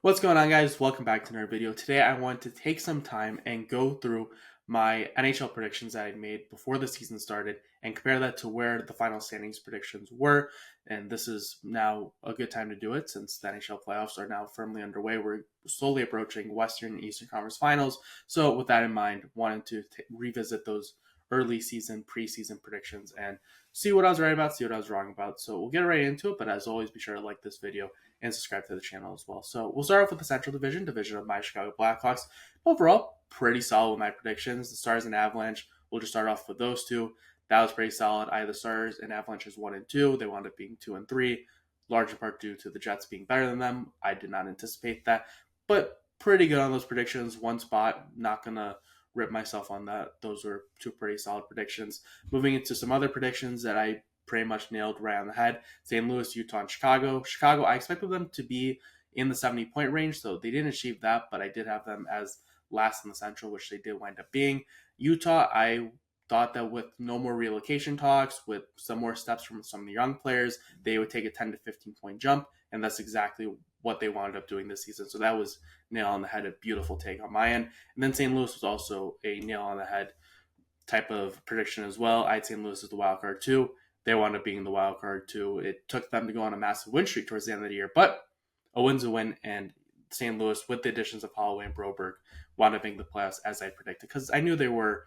What's going on, guys? Welcome back to another video. Today I want to take some time and go through my NHL predictions that I made before the season started and compare that to where the final standings predictions were. And this is now a good time to do it since the NHL playoffs are now firmly underway. We're slowly approaching Western and Eastern Conference Finals. So with that in mind, wanted to revisit those early season, preseason predictions and see what I was right about, see what I was wrong about. So we'll get right into it. But as always, be sure to like this video and subscribe to the channel as well. So we'll start off with the Central division of my Chicago Blackhawks. Overall, pretty solid with my predictions. The Stars and Avalanche, we'll just start off with those two. That was pretty solid. I had the Stars and Avalanche as 1 and 2. They wound up being 2 and 3, large in part due to the Jets being better than them. I did not anticipate that, but pretty good on those predictions. One spot, not gonna rip myself on that. Those were two pretty solid predictions. Moving into some other predictions that I pretty much nailed right on the head. St. Louis, Utah, and Chicago. Chicago, I expected them to be in the 70-point range, so they didn't achieve that, but I did have them as last in the Central, which they did wind up being. Utah, I thought that with no more relocation talks, with some more steps from some of the young players, they would take a 10 to 15 point jump, and that's exactly what they wound up doing this season. So that was nail on the head, a beautiful take on my end. And then St. Louis was also a nail on the head type of prediction as well. I had St. Louis as the wild card too. They wound up being the wild card too. It took them to go on a massive win streak towards the end of the year, but a win's a win, and St. Louis, with the additions of Holloway and Broberg, wound up being the playoffs as I predicted because I knew they were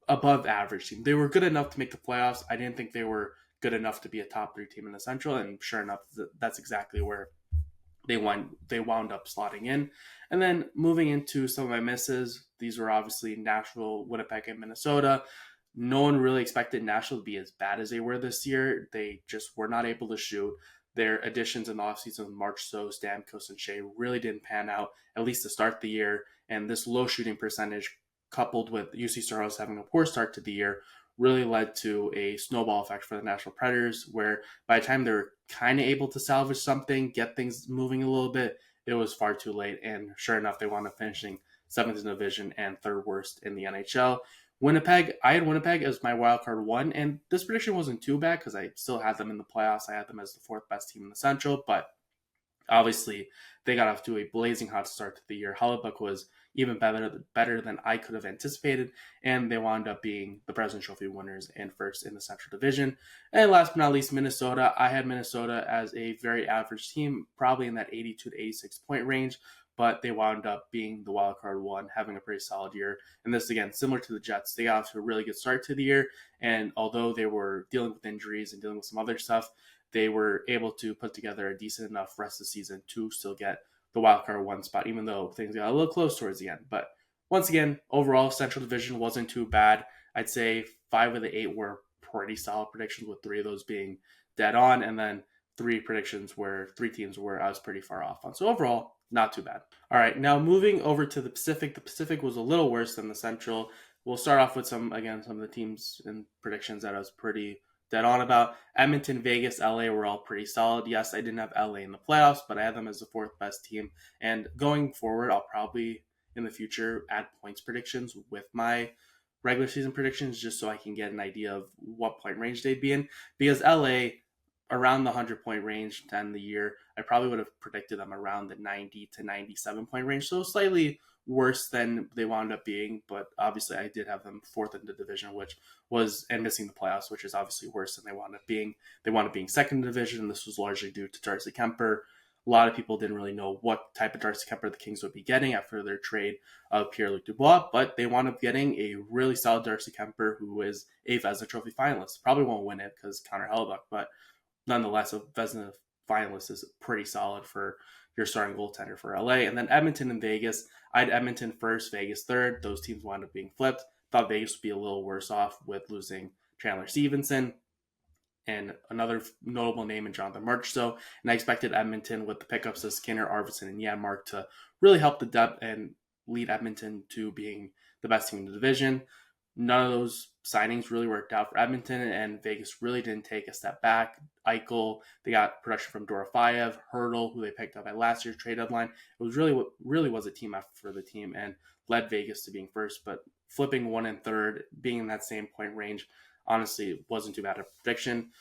above average team. They were good enough to make the playoffs. I didn't think they were good enough to be a top 3 team in the Central, and sure enough, that's exactly where they wound up slotting in. And then moving into some of my misses, these were obviously Nashville, Winnipeg, and Minnesota. No one really expected Nashville to be as bad as they were this year. They just were not able to shoot. Their additions in the offseason, Marchessault, Stamkos, and Shea, really didn't pan out, at least to start the year. And this low shooting percentage, coupled with UC Soros having a poor start to the year, really led to a snowball effect for the Nashville Predators, where by the time they were kind of able to salvage something, get things moving a little bit, it was far too late. And sure enough, they wound up finishing 7th in the division and 3rd worst in the NHL. Winnipeg, I had Winnipeg as my wildcard 1, and this prediction wasn't too bad because I still had them in the playoffs. I had them as the 4th best team in the Central, but obviously they got off to a blazing hot start to the year. Hellebuyck was even better than I could have anticipated, and they wound up being the President's Trophy winners and first in the Central Division. And last but not least, Minnesota. I had Minnesota as a very average team, probably in that 82 to 86 point range, but they wound up being the wild card 1, having a pretty solid year. And this, again, similar to the Jets, they got off to a really good start to the year, and although they were dealing with injuries and dealing with some other stuff, they were able to put together a decent enough rest of the season to still get the wildcard 1 spot, even though things got a little close towards the end. But once again, overall, Central Division wasn't too bad. I'd say 5 of the 8 were pretty solid predictions, with 3 of those being dead on, and then 3 predictions where 3 teams where I was pretty far off on. So overall, not too bad. All right, now moving over to the Pacific. The Pacific was a little worse than the Central. We'll start off with some of the teams and predictions that I was pretty dead on about. Edmonton, Vegas, LA were all pretty solid. Yes, I didn't have LA in the playoffs, but I had them as the 4th best team. And going forward, I'll probably in the future add points predictions with my regular season predictions just so I can get an idea of what point range they'd be in. Because LA, around the 100-point range to end the year, I probably would have predicted them around the 90 to 97-point range. So slightly worse than they wound up being, but obviously I did have them 4th in the division, which was, and missing the playoffs, which is obviously worse than they wound up being. They wound up being 2nd in the division, and this was largely due to Darcy Kemper. A lot of people didn't really know what type of Darcy Kemper the Kings would be getting after their trade of Pierre-Luc Dubois, but they wound up getting a really solid Darcy Kemper, who is a Vezina Trophy finalist. Probably won't win it because Connor Hellebuyck, but nonetheless, a Vezina finalist is pretty solid for your starting goaltender for LA. And then Edmonton and Vegas. I had Edmonton first, Vegas third. Those teams wound up being flipped. Thought Vegas would be a little worse off with losing Chandler Stevenson and another notable name in Jonathan Marchessault. And I expected Edmonton, with the pickups of Skinner, Arvidsson, and Janmark, to really help the depth and lead Edmonton to being the best team in the division. None of those signings really worked out for Edmonton, and Vegas really didn't take a step back. Eichel, they got production from Dorofeyev, Hurdle, who they picked up at last year's trade deadline. It was really was a team effort for the team and led Vegas to being first, but flipping 1 and 3rd, being in that same point range, honestly, wasn't too bad a prediction.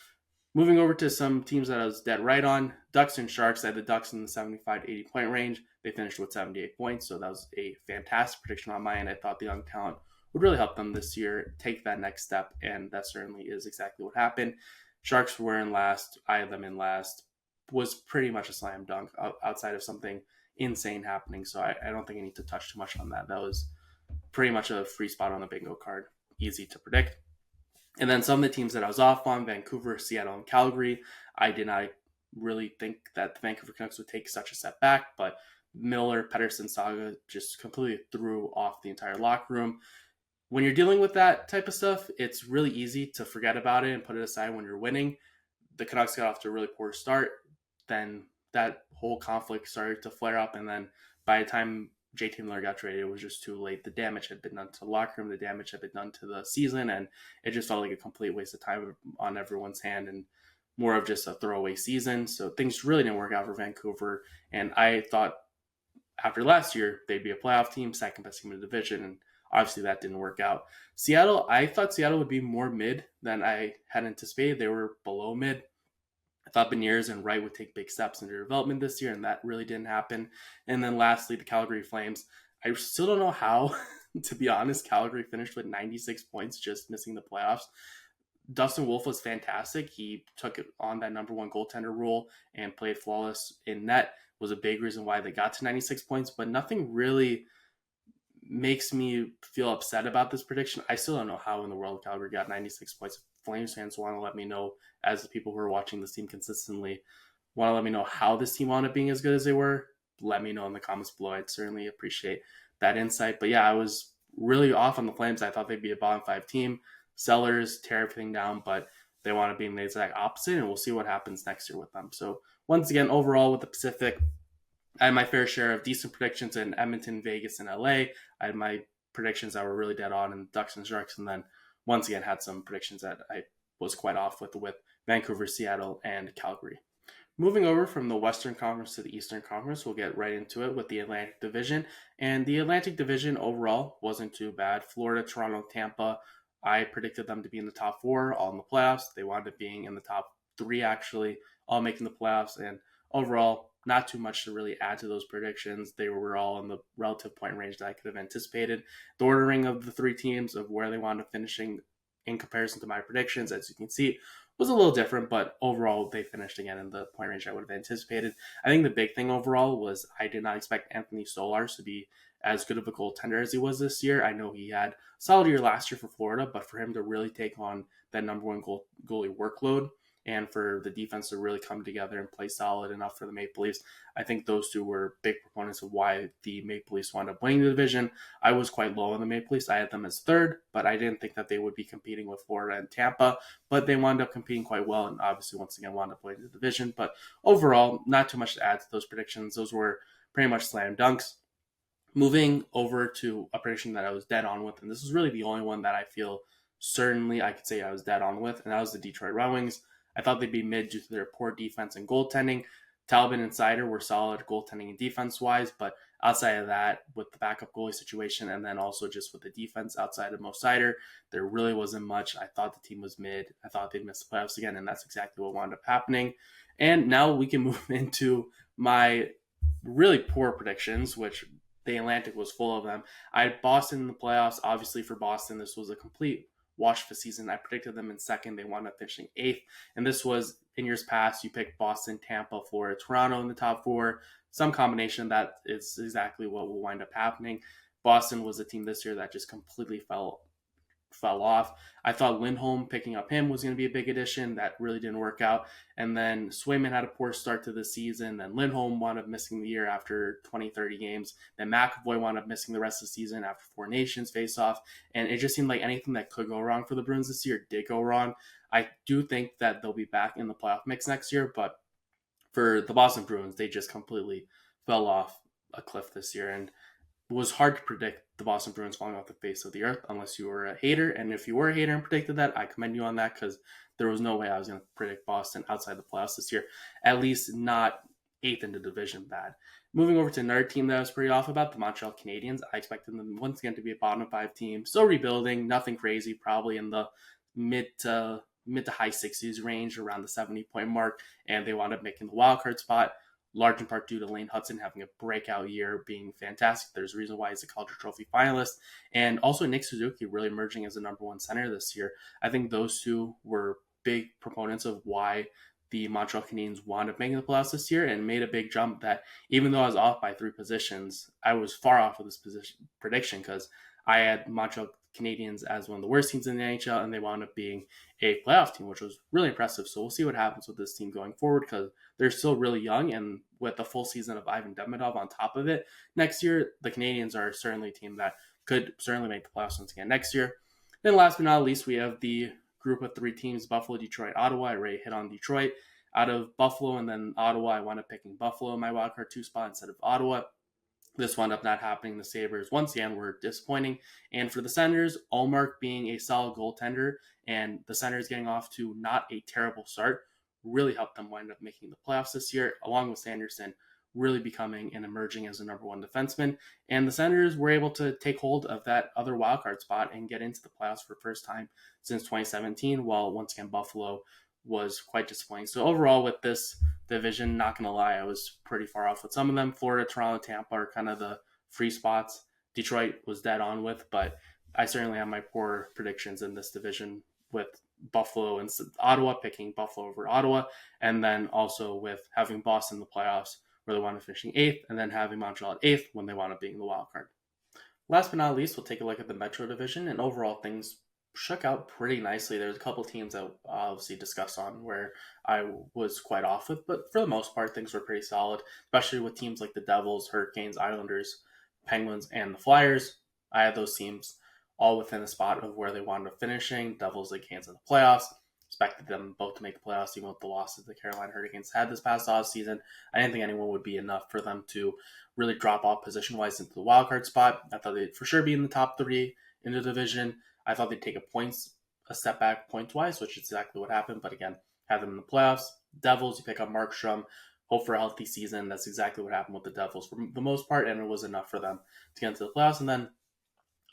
Moving over to some teams that I was dead right on, Ducks and Sharks. I had the Ducks in the 75 to 80 point range. They finished with 78 points, so that was a fantastic prediction on my end. I thought the young talent would really help them this year take that next step, and that certainly is exactly what happened. Sharks were in last. I had them in last. Was pretty much a slam dunk outside of something insane happening, so I don't think I need to touch too much on that. That was pretty much a free spot on the bingo card. Easy to predict. And then some of the teams that I was off on, Vancouver, Seattle, and Calgary, I did not really think that the Vancouver Canucks would take such a step back, but Miller, Pettersson saga just completely threw off the entire locker room. When you're dealing with that type of stuff, it's really easy to forget about it and put it aside when you're winning. The Canucks got off to a really poor start. Then that whole conflict started to flare up, and then by the time JT Miller got traded, it was just too late. The damage had been done to the locker room, the damage had been done to the season, and it just felt like a complete waste of time on everyone's hand and more of just a throwaway season. So things really didn't work out for Vancouver, and I thought after last year they'd be a playoff team, second best team in the division, and obviously that didn't work out. Seattle, I thought Seattle would be more mid than I had anticipated. They were below mid. I thought Beniers and Wright would take big steps in their development this year, and that really didn't happen. And then lastly, the Calgary Flames. I still don't know how, to be honest, Calgary finished with 96 points, just missing the playoffs. Dustin Wolf was fantastic. He took on that number one goaltender role and played flawless in net. Was a big reason why they got to 96 points, but nothing really makes me feel upset about this prediction. I still don't know how in the world Calgary got 96 points. Flames fans want to let me know, as the people who are watching this team consistently, want to let me know how this team wound up being as good as they were. Let me know in the comments below. I'd certainly appreciate that insight. But yeah, I was really off on the Flames. I thought they'd be a bottom five team. Sellers tear everything down, but they want to be the exact opposite, and we'll see what happens next year with them. So once again, overall with the Pacific, I had my fair share of decent predictions in Edmonton, Vegas, and LA. I had my predictions that were really dead on in Ducks and Sharks, and then once again had some predictions that I was quite off with Vancouver, Seattle, and Calgary. Moving over from the Western Conference to the Eastern Conference, we'll get right into it with the Atlantic Division. And the Atlantic Division overall wasn't too bad. Florida, Toronto, Tampa, I predicted them to be in the top four, all in the playoffs. They wound up being in the top three, actually, all making the playoffs. And overall, not too much to really add to those predictions. They were all in the relative point range that I could have anticipated. The ordering of the three teams of where they wound up finishing in comparison to my predictions, as you can see, was a little different, but overall they finished again in the point range I would have anticipated. I think the big thing overall was I did not expect Anthony Stolarz to be as good of a goaltender as he was this year. I know he had a solid year last year for Florida, but for him to really take on that number one goalie workload and for the defense to really come together and play solid enough for the Maple Leafs, I think those two were big proponents of why the Maple Leafs wound up winning the division. I was quite low on the Maple Leafs. I had them as third, but I didn't think that they would be competing with Florida and Tampa, but they wound up competing quite well and obviously once again wound up winning the division. But overall, not too much to add to those predictions. Those were pretty much slam dunks. Moving over to a prediction that I was dead on with, and this is really the only one that I feel certainly I could say I was dead on with, and that was the Detroit Red Wings. I thought they'd be mid due to their poor defense and goaltending. Talbot and Seider were solid goaltending and defense-wise, but outside of that, with the backup goalie situation and then also just with the defense outside of Mo Seider, there really wasn't much. I thought the team was mid. I thought they'd miss the playoffs again, and that's exactly what wound up happening. And now we can move into my really poor predictions, which the Atlantic was full of them. I had Boston in the playoffs. Obviously, for Boston, this was a complete wash for the season. I predicted them in second. They wound up finishing eighth. And this was, in years past, you picked Boston, Tampa, Florida, Toronto in the top four. Some combination that is exactly what will wind up happening. Boston was a team this year that just completely fell off. I thought Lindholm picking up him was going to be a big addition. That really didn't work out. And then Swayman had a poor start to the season. Then Lindholm wound up missing the year after 20, 30 games. Then McAvoy wound up missing the rest of the season after Four Nations face-off. And it just seemed like anything that could go wrong for the Bruins this year did go wrong. I do think that they'll be back in the playoff mix next year, but for the Boston Bruins, they just completely fell off a cliff this year. And it was hard to predict the Boston Bruins falling off the face of the earth unless you were a hater. And if you were a hater and predicted that, I commend you on that because there was no way I was going to predict Boston outside the playoffs this year, at least not eighth in the division bad. Moving over to another team that I was pretty off about, the Montreal Canadiens. I expected them once again to be a bottom five team. Still rebuilding, nothing crazy, probably in the mid to mid to high 60s range, around the 70-point mark, and they wound up making the wild card spot, large in part due to Lane Hudson having a breakout year, being fantastic. There's a reason why he's a Calder Trophy finalist, and also Nick Suzuki really emerging as the number one center this year. I think those two were big proponents of why the Montreal Canadiens wound up making the playoffs this year and made a big jump that even though I was off by 3 positions, I was far off of this prediction because I had Montreal Canadiens as one of the worst teams in the NHL, and they wound up being a playoff team, which was really impressive. So we'll see what happens with this team going forward because they're still really young, and with the full season of Ivan Demidov on top of it, next year the Canadiens are certainly a team that could certainly make the playoffs once again next year. Then last but not least, we have the group of 3 teams: Buffalo, Detroit, Ottawa. I already hit on Detroit. Out of Buffalo and then Ottawa, I wound up picking Buffalo in my wildcard 2 spot instead of Ottawa. This wound up not happening. The Sabres, once again, were disappointing. And for the Senators, Allmark being a solid goaltender and the Senators getting off to not a terrible start really helped them wind up making the playoffs this year, along with Sanderson really becoming and emerging as a number one defenseman. And the Senators were able to take hold of that other wildcard spot and get into the playoffs for the first time since 2017, while once again Buffalo was quite disappointing. So overall with this division, not going to lie, I was pretty far off with some of them. Florida, Toronto, Tampa are kind of the free spots. Detroit was dead on with, but I certainly have my poor predictions in this division with Buffalo and Ottawa, picking Buffalo over Ottawa, and then also with having Boston in the playoffs where they wound up finishing 8th, and then having Montreal at 8th when they wound up being the wild card. Last but not least, we'll take a look at the Metro Division, and overall things shook out pretty nicely. There's a couple teams that I'll obviously discuss on where I was quite off with, but for the most part, things were pretty solid, especially with teams like the Devils, Hurricanes, Islanders, Penguins, and the Flyers. I had those teams all within a spot of where they wanted to finishing. Devils and Canes in the playoffs. Expected them both to make the playoffs, even with the losses the Carolina Hurricanes had this past offseason. I didn't think anyone would be enough for them to really drop off position-wise into the wildcard spot. I thought they'd for sure be in the top 3 in the division. I thought they'd take a step back points-wise, which is exactly what happened. But again, had them in the playoffs. Devils, you pick up Markstrom, hope for a healthy season. That's exactly what happened with the Devils for the most part, and it was enough for them to get into the playoffs. And then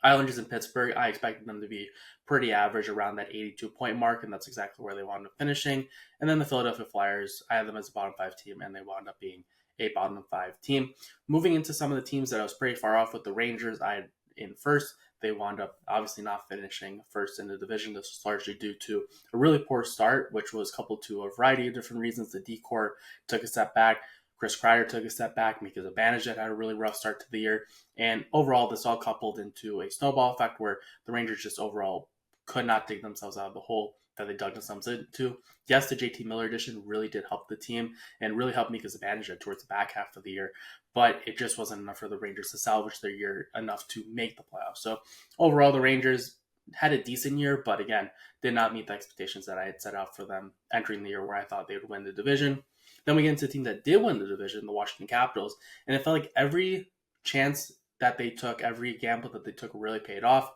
Islanders in Pittsburgh, I expected them to be pretty average around that 82-point mark, and that's exactly where they wound up finishing. And then the Philadelphia Flyers, I had them as a bottom 5 team, and they wound up being a bottom 5 team. Moving into some of the teams that I was pretty far off with, the Rangers, I had in first. They wound up obviously not finishing first in the division. This was largely due to a really poor start, which was coupled to a variety of different reasons. The D-Corps took a step back. Chris Kreider took a step back. Mika Zibanejad had a really rough start to the year. And overall, this all coupled into a snowball effect where the Rangers just overall could not dig themselves out of the hole that they dug themselves into. Yes, the JT Miller addition really did help the team and really helped Mika Zibanejad towards the back half of the year, but it just wasn't enough for the Rangers to salvage their year enough to make the playoffs. So overall, the Rangers had a decent year, but again, did not meet the expectations that I had set out for them entering the year where I thought they would win the division. Then we get into a team that did win the division, the Washington Capitals, and it felt like every chance that they took, every gamble that they took really paid off.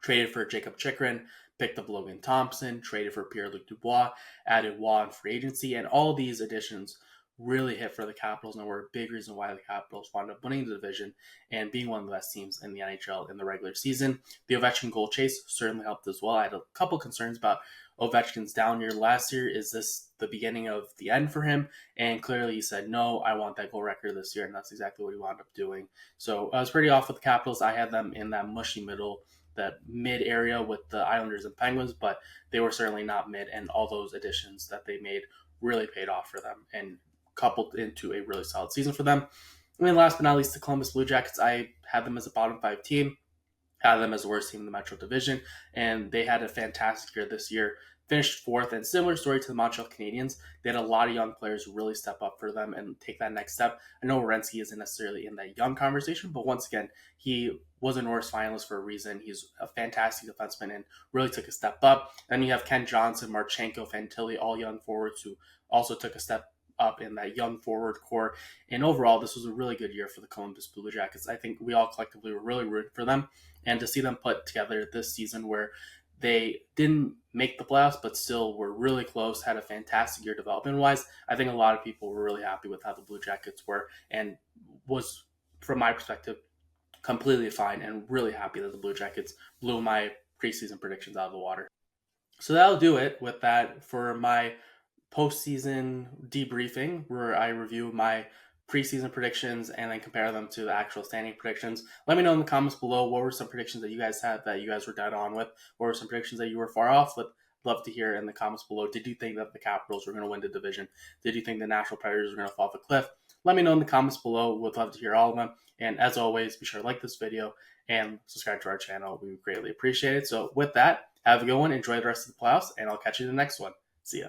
Traded for Jacob Chikrin, picked up Logan Thompson, traded for Pierre-Luc Dubois, added Waugh in free agency, and all these additions really hit for the Capitals and were a big reason why the Capitals wound up winning the division and being one of the best teams in the NHL in the regular season. The Ovechkin goal chase certainly helped as well. I had a couple concerns about Ovechkin's down year last year. Is this the beginning of the end for him? And clearly he said, no, I want that goal record this year, and that's exactly what he wound up doing. So I was pretty off with the Capitals. I had them in that mushy middle, that mid area with the Islanders and Penguins, but they were certainly not mid, and all those additions that they made really paid off for them and coupled into a really solid season for them. And then last but not least, the Columbus Blue Jackets. I had them as a bottom 5 team, had them as the worst team in the Metro Division, and they had a fantastic year this year. Finished 4th, and similar story to the Montreal Canadiens. They had a lot of young players really step up for them and take that next step. I know Werenski isn't necessarily in that young conversation, but once again, he was a Norris finalist for a reason. He's a fantastic defenseman and really took a step up. Then you have Ken Johnson, Marchenko, Fantilli, all young forwards who also took a step up in that young forward core. And overall, this was a really good year for the Columbus Blue Jackets. I think we all collectively were really rooting for them. And to see them put together this season where they didn't make the playoffs, but still were really close, had a fantastic year development-wise, I think a lot of people were really happy with how the Blue Jackets were and was, from my perspective, completely fine and really happy that the Blue Jackets blew my preseason predictions out of the water. So that'll do it with that for my postseason debriefing, where I review my preseason predictions and then compare them to the actual standing predictions. Let me know in the comments below what were some predictions that you guys had that you guys were dead on with. What were some predictions that you were far off with? Love to hear in the comments below. Did you think that the Capitals were going to win the division? Did you think the Nashville Predators were going to fall off a cliff? Let me know in the comments below. Would love to hear all of them. And as always, be sure to like this video and subscribe to our channel. We would greatly appreciate it. So with that, have a good one. Enjoy the rest of the playoffs, and I'll catch you in the next one. See ya.